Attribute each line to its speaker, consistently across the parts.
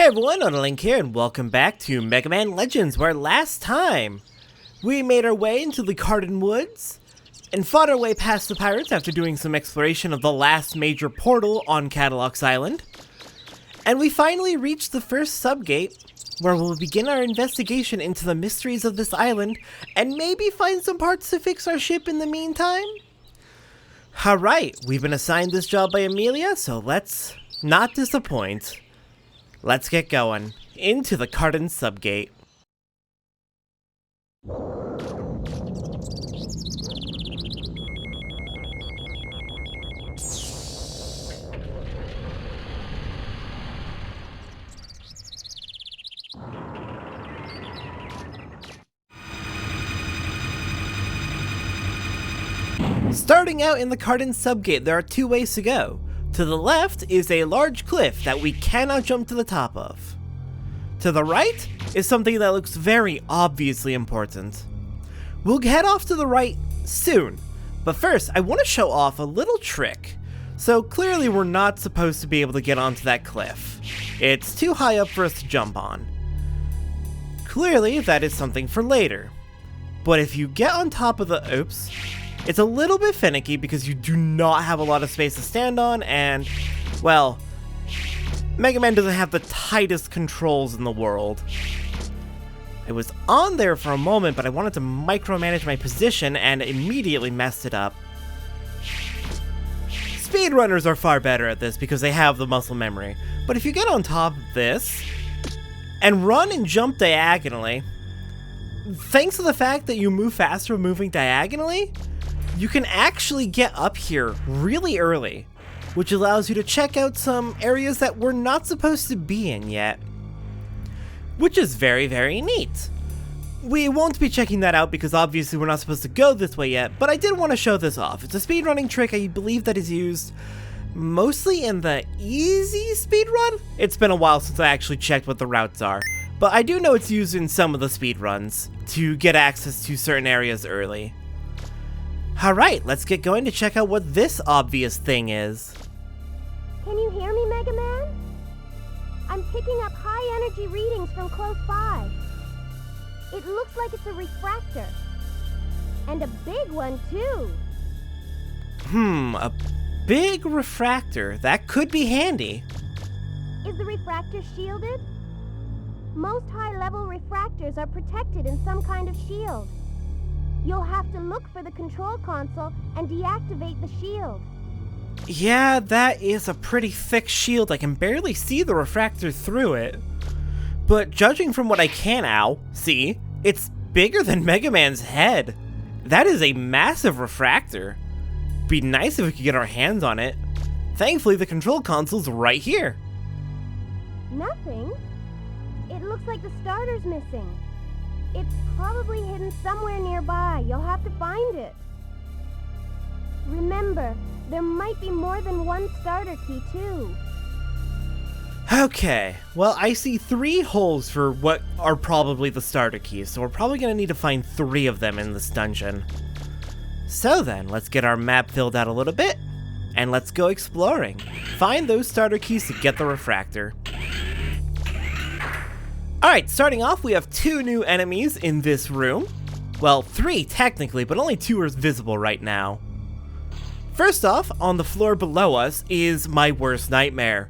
Speaker 1: Hey everyone, Link here, and welcome back to Mega Man Legends, where last time we made our way into the Cardon Woods and fought our way past the pirates after doing some exploration of the last major portal on Kattelox Island. And we finally reached the first sub-gate, where we'll begin our investigation into the mysteries of this island and maybe find some parts to fix our ship in the meantime. Alright, we've been assigned this job by Amelia, so let's not disappoint. Let's get going into the Cardon Sub Gate. Starting out in the Cardon Sub Gate, there are two ways to go. To the left is a large cliff that we cannot jump to the top of. To the right is something that looks very obviously important. We'll head off to the right soon, but first I want to show off a little trick. So clearly we're not supposed to be able to get onto that cliff. It's too high up for us to jump on. Clearly that is something for later. But if you get on top of the... oops. It's a little bit finicky because you do not have a lot of space to stand on, and, well, Mega Man doesn't have the tightest controls in the world. I was on there for a moment, but I wanted to micromanage my position and immediately messed it up. Speedrunners are far better at this because they have the muscle memory, but if you get on top of this and run and jump diagonally, thanks to the fact that you move faster moving diagonally, you can actually get up here really early, which allows you to check out some areas that we're not supposed to be in yet, which is very, very neat. We won't be checking that out because obviously we're not supposed to go this way yet, but I did want to show this off. It's a speedrunning trick I believe that is used mostly in the easy speedrun. It's been a while since I actually checked what the routes are, but I do know it's used in some of the speedruns to get access to certain areas early. Alright, let's get going to check out what this obvious thing is.
Speaker 2: Can you hear me, Mega Man? I'm picking up high energy readings from close by. It looks like it's a refractor. And a big one, too.
Speaker 1: A big refractor. That could be handy.
Speaker 2: Is the refractor shielded? Most high-level refractors are protected in some kind of shield. You'll have to look for the control console and deactivate the shield.
Speaker 1: Yeah, that is a pretty thick shield. I can barely see the refractor through it. But judging from what I can see, it's bigger than Mega Man's head. That is a massive refractor. Be nice if we could get our hands on it. Thankfully, the control console's right here.
Speaker 2: Nothing? It looks like the starter's missing. It's probably hidden somewhere nearby. You'll have to find it. Remember, there might be more than one starter key, too.
Speaker 1: Okay, well, I see 3 holes for what are probably the starter keys, so we're probably going to need to find 3 of them in this dungeon. So then, let's get our map filled out a little bit, and let's go exploring. Find those starter keys to get the refractor. Alright, starting off, we have 2 new enemies in this room. Well, 3 technically, but only 2 are visible right now. First off, on the floor below us is my worst nightmare.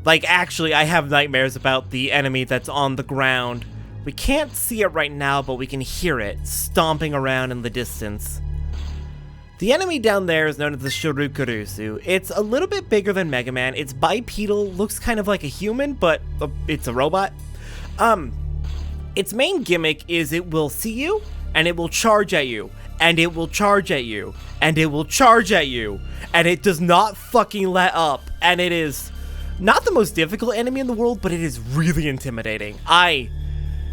Speaker 1: Like, actually, I have nightmares about the enemy that's on the ground. We can't see it right now, but we can hear it stomping around in the distance. The enemy down there is known as the Shoryukurusu. It's a little bit bigger than Mega Man. It's bipedal, looks kind of like a human, but it's a robot. Its main gimmick is it will see you, and it will charge at you, and it will charge at you, and it will charge at you, and it does not fucking let up, and it is not the most difficult enemy in the world, but it is really intimidating. I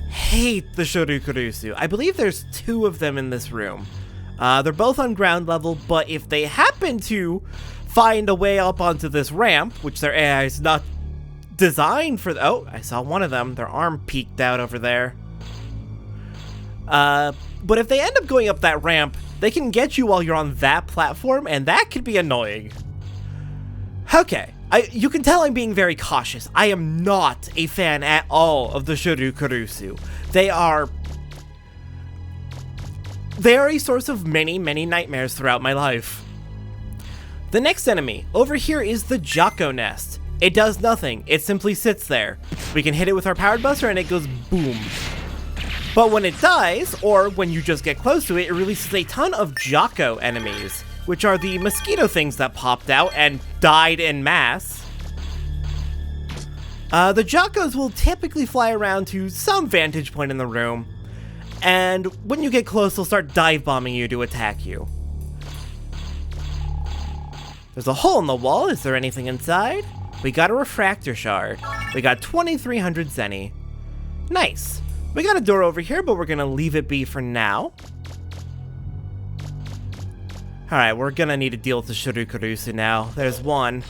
Speaker 1: hate the Shoryukurusu. I believe there's 2 of them in this room. They're both on ground level, but if they happen to find a way up onto this ramp, which their AI is not designed for oh, I saw one of them. Their arm peeked out over there. But if they end up going up that ramp, they can get you while you're on that platform, and that could be annoying. Okay, You can tell I'm being very cautious. I am not a fan at all of the Shurukurusu. They are a source of many, many nightmares throughout my life. The next enemy over here is the Jocko Nest. It does nothing. It simply sits there. We can hit it with our powered buster and it goes boom. But when it dies, or when you just get close to it, it releases a ton of Jocko enemies, which are the mosquito things that popped out and died en masse. The Jockos will typically fly around to some vantage point in the room, and when you get close, they'll start dive bombing you to attack you. There's a hole in the wall. Is there anything inside? We got a Refractor shard. We got 2,300 Zenny. Nice. We got a door over here, but we're gonna leave it be for now. Alright, we're gonna need to deal with the Shurukurusu now. There's one.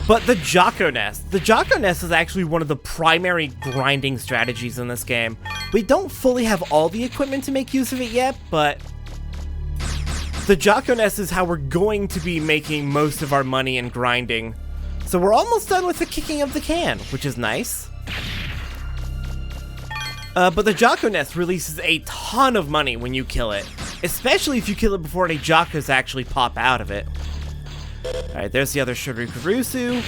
Speaker 1: But the Jocko Nest. The Jocko Nest is actually one of the primary grinding strategies in this game. We don't fully have all the equipment to make use of it yet, but the Jocko Nest is how we're going to be making most of our money in grinding. So we're almost done with the kicking of the can, which is nice. But the Jocko Nest releases a ton of money when you kill it, especially if you kill it before any Jockos actually pop out of it. Alright, there's the other Shurukurusu.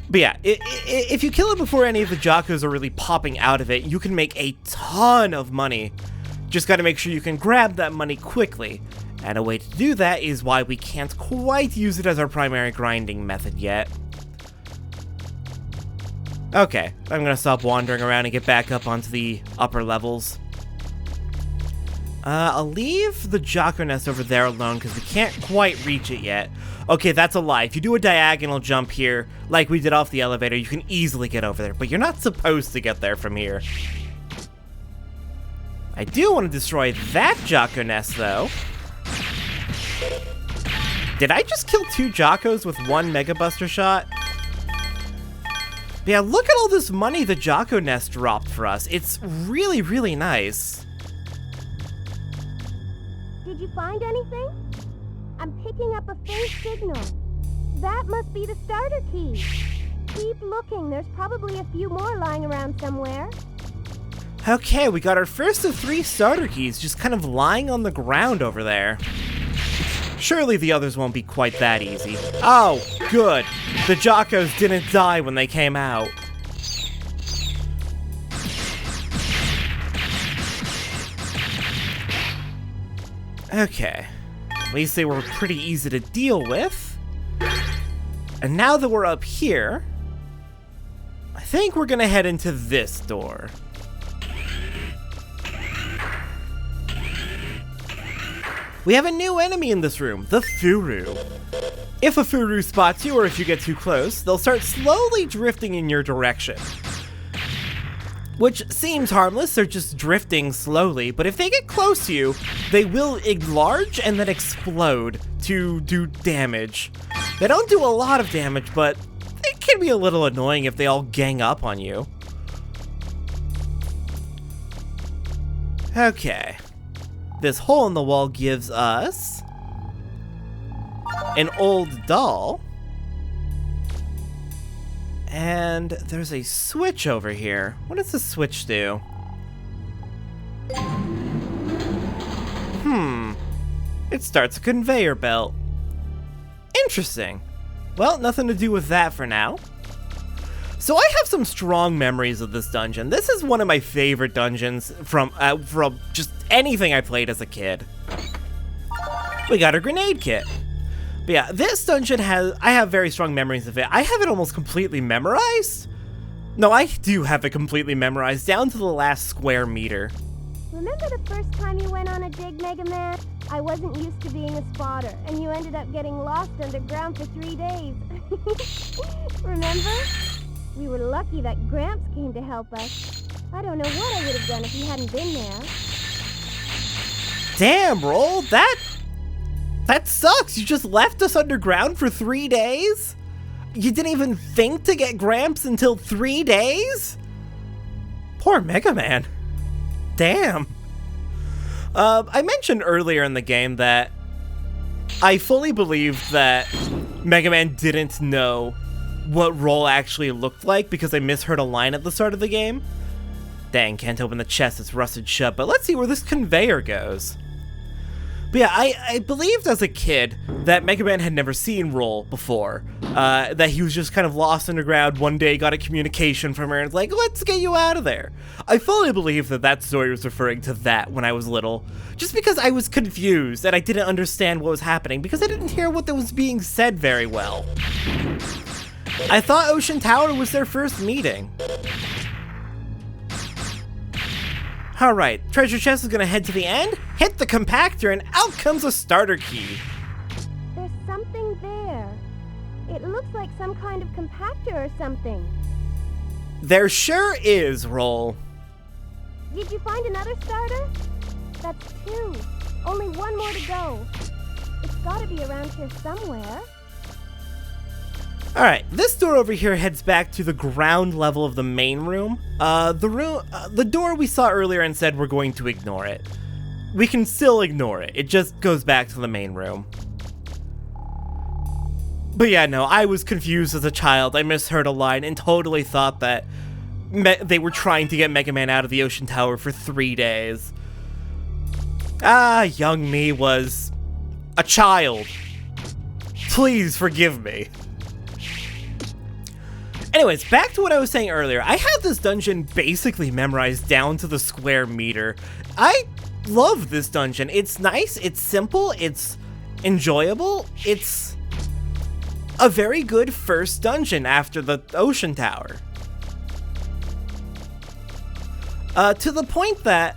Speaker 1: But yeah, if you kill it before any of the Jockos are really popping out of it, you can make a ton of money. Just gotta make sure you can grab that money quickly. And a way to do that is why we can't quite use it as our primary grinding method yet. Okay, I'm gonna stop wandering around and get back up onto the upper levels. I'll leave the Jocko Nest over there alone because we can't quite reach it yet. Okay, that's a lie. If you do a diagonal jump here, like we did off the elevator, you can easily get over there, but you're not supposed to get there from here. I do want to destroy that Jocko Nest, though. Did I just kill 2 Jockos with 1 Mega Buster shot? Yeah, look at all this money the Jocko Nest dropped for us. It's really, really nice.
Speaker 2: Did you find anything? I'm picking up a faint signal. That must be the starter key. Keep looking. There's probably a few more lying around somewhere.
Speaker 1: Okay, we got our first of 3 starter keys just kind of lying on the ground over there. Surely the others won't be quite that easy. Oh, good. The Jockos didn't die when they came out. Okay. At least they were pretty easy to deal with. And now that we're up here, I think we're gonna head into this door. We have a new enemy in this room, the Furu. If a Furu spots you or if you get too close, they'll start slowly drifting in your direction. Which seems harmless, they're just drifting slowly, but if they get close to you, they will enlarge and then explode to do damage. They don't do a lot of damage, but it can be a little annoying if they all gang up on you. Okay. This hole in the wall gives us an old doll. And there's a switch over here. What does the switch do? It starts a conveyor belt. Interesting. Well, nothing to do with that for now. So I have some strong memories of this dungeon. This is one of my favorite dungeons from just anything I played as a kid. We got a grenade kit. But yeah, this dungeon I have very strong memories of it. I have it almost completely memorized. No, I do have it completely memorized, down to the last square meter.
Speaker 2: Remember the first time you went on a dig, Mega Man? I wasn't used to being a spotter, and you ended up getting lost underground for 3 days. Remember? We were lucky that Gramps came to help us. I don't know what I would have done if he hadn't been there.
Speaker 1: Damn, Roll, that sucks. You just left us underground for 3 days? You didn't even think to get Gramps until 3 days? Poor Mega Man. Damn. I mentioned earlier in the game that I fully believe that Mega Man didn't know what roll actually looked like because I misheard a line at the start of the game. Dang, can't open the chest, it's rusted shut, but let's see where this conveyor goes. But yeah, I believed as a kid that Mega Man had never seen roll before. That he was just kind of lost underground. One day got a communication from her and it's like, let's get you out of there. I fully believe that that story was referring to that when I was little. Just because I was confused and I didn't understand what was happening because I didn't hear what was being said very well. I thought Ocean Tower was their first meeting. Alright, treasure chest is gonna head to the end, hit the compactor, and out comes a starter key.
Speaker 2: There's something there. It looks like some kind of compactor or something.
Speaker 1: There sure is, Roll.
Speaker 2: Did you find another starter? That's 2. Only 1 more to go. It's gotta be around here somewhere.
Speaker 1: Alright, this door over here heads back to the ground level of the main room. The door we saw earlier and said we're going to ignore it. We can still ignore it. It just goes back to the main room. But yeah, no, I was confused as a child. I misheard a line and totally thought that they were trying to get Mega Man out of the Ocean Tower for 3 days. Young me was a child. Please forgive me. Anyways, back to what I was saying earlier. I had this dungeon basically memorized down to the square meter. I love this dungeon. It's nice, it's simple, it's enjoyable, it's a very good first dungeon after the Ocean Tower. To the point that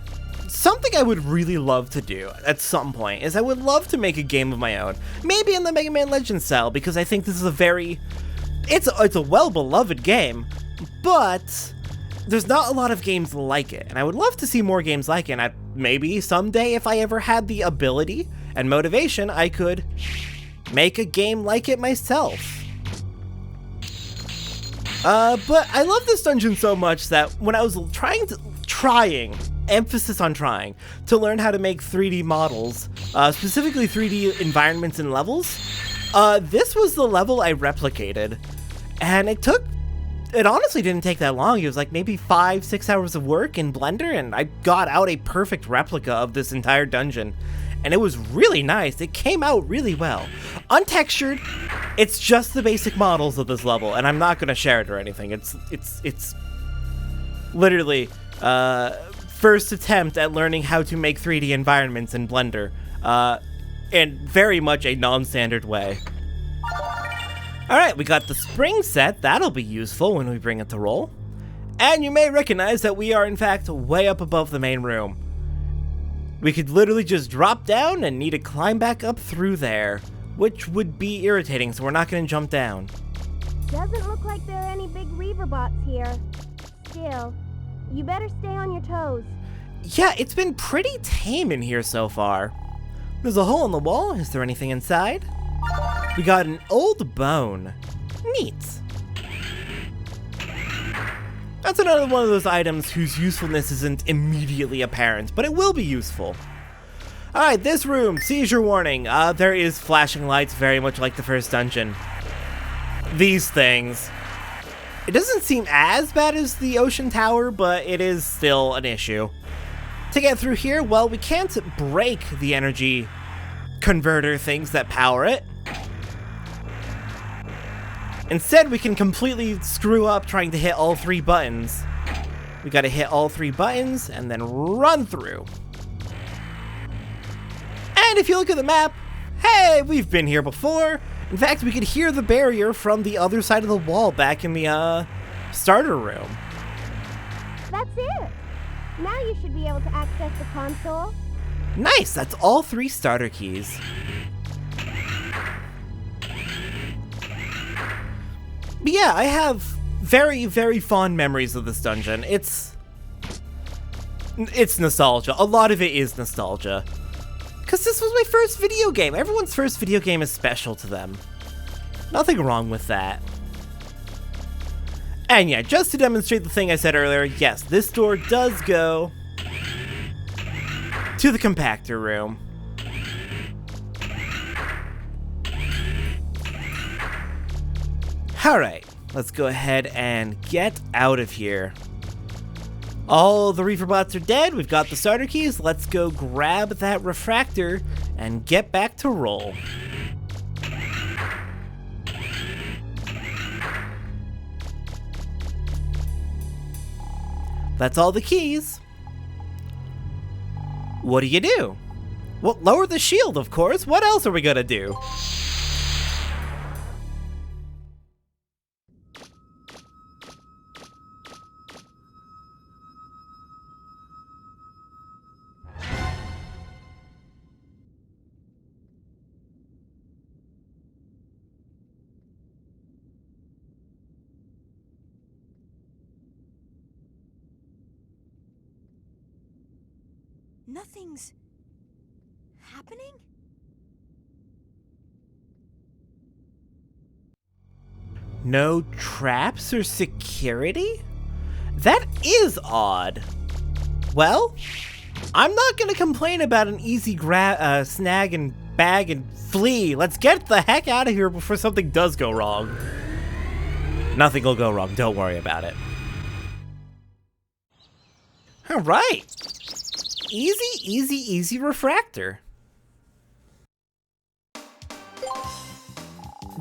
Speaker 1: something I would really love to do at some point is I would love to make a game of my own. Maybe in the Mega Man Legends style, because I think this is a very... It's a well-beloved game, but there's not a lot of games like it, and I would love to see more games like it, and maybe someday, if I ever had the ability and motivation, I could make a game like it myself. But I love this dungeon so much that when I was trying, emphasis on trying, to learn how to make 3D models, specifically 3D environments and levels, this was the level I replicated, and it honestly didn't take that long. It was like maybe 5-6 hours of work in Blender, and I got out a perfect replica of this entire dungeon, and it was really nice. It came out really well. Untextured, it's just the basic models of this level, and I'm not gonna share it or anything. It's literally, first attempt at learning how to make 3D environments in Blender, in very much a non-standard way. Alright, we got the spring set. That'll be useful when we bring it to roll. And you may recognize that we are in fact way up above the main room. We could literally just drop down and need to climb back up through there, which would be irritating, so we're not going to jump down.
Speaker 2: Doesn't look like there are any big Reaver bots here. Still, you better stay on your toes.
Speaker 1: Yeah, it's been pretty tame in here so far. There's a hole in the wall. Is there anything inside? We got an old bone. Neat. That's another one of those items whose usefulness isn't immediately apparent, but it will be useful. Alright, this room, seizure warning. There is flashing lights very much like the first dungeon. These things. It doesn't seem as bad as the Ocean Tower, but it is still an issue. To get through here, well, we can't break the energy converter things that power it. Instead, we can completely screw up trying to hit all 3 buttons. We gotta hit all 3 buttons and then run through. And if you look at the map, hey, we've been here before. In fact, we could hear the barrier from the other side of the wall back in the starter room.
Speaker 2: That's it. Now you should be able to access the console.
Speaker 1: Nice, that's all 3 starter keys. But yeah, I have very, very fond memories of this dungeon. It's nostalgia. A lot of it is nostalgia. Because this was my first video game. Everyone's first video game is special to them. Nothing wrong with that. And yeah, just to demonstrate the thing I said earlier, yes, this door does go to the compactor room. Alright, let's go ahead and get out of here. All the Reaver bots are dead, we've got the starter keys, let's go grab that Refractor and get back to roll. That's all the keys. What do you do? Well, lower the shield, of course. What else are we gonna do?
Speaker 3: Nothing's happening?
Speaker 1: No traps or security? That is odd. Well, I'm not gonna complain about an easy snag and bag and flee. Let's get the heck out of here before something does go wrong. Nothing will go wrong, don't worry about it. Alright. Easy Refractor.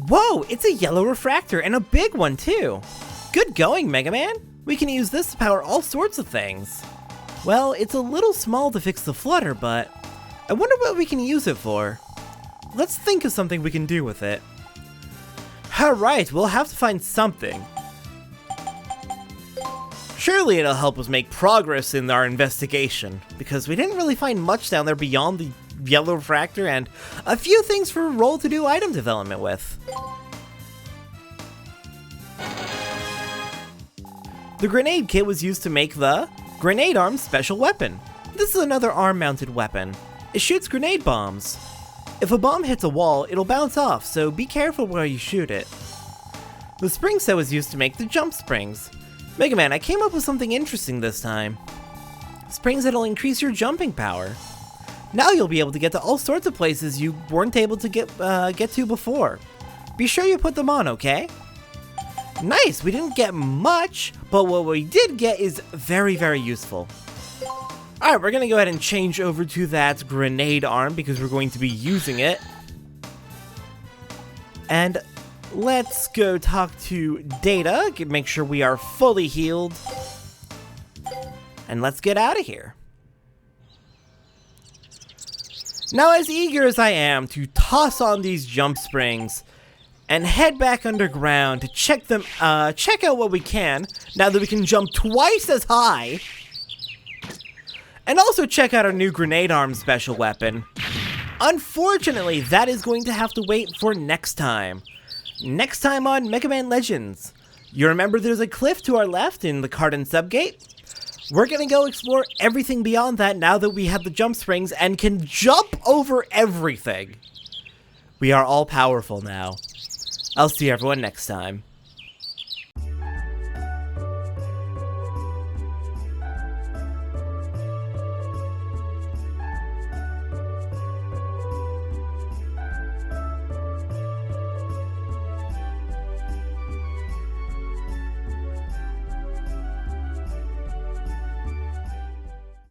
Speaker 1: Whoa, it's a yellow Refractor, and a big one too. Good going, Mega Man. We can use this to power all sorts of things. Well, it's a little small to fix the flutter, but I wonder what we can use it for. Let's think of something we can do with it. Alright, we'll have to find something. Surely it'll help us make progress in our investigation, because we didn't really find much down there beyond the yellow Refractor and a few things for Roll to do item development with. The grenade kit was used to make the Grenade Arm Special Weapon. This is another arm-mounted weapon. It shoots grenade bombs. If a bomb hits a wall, it'll bounce off, so be careful where you shoot it. The spring set was used to make the jump springs. Mega Man, I came up with something interesting this time. Springs that'll increase your jumping power. Now you'll be able to get to all sorts of places you weren't able to get to before. Be sure you put them on, okay? Nice, we didn't get much, but what we did get is very useful. Alright, we're gonna go ahead and change over to that grenade arm because we're going to be using it. And let's go talk to Data, make sure we are fully healed. And let's get out of here. Now, as eager as I am to toss on these jump springs and head back underground to check out what we can, now that we can jump twice as high, and also check out our new grenade arm special weapon. Unfortunately, that is going to have to wait for next time. Next time on Mega Man Legends. You remember there's a cliff to our left in the Cardon Sub Gate? We're gonna go explore everything beyond that now that we have the jump springs and can jump over everything. We are all powerful now. I'll see everyone next time.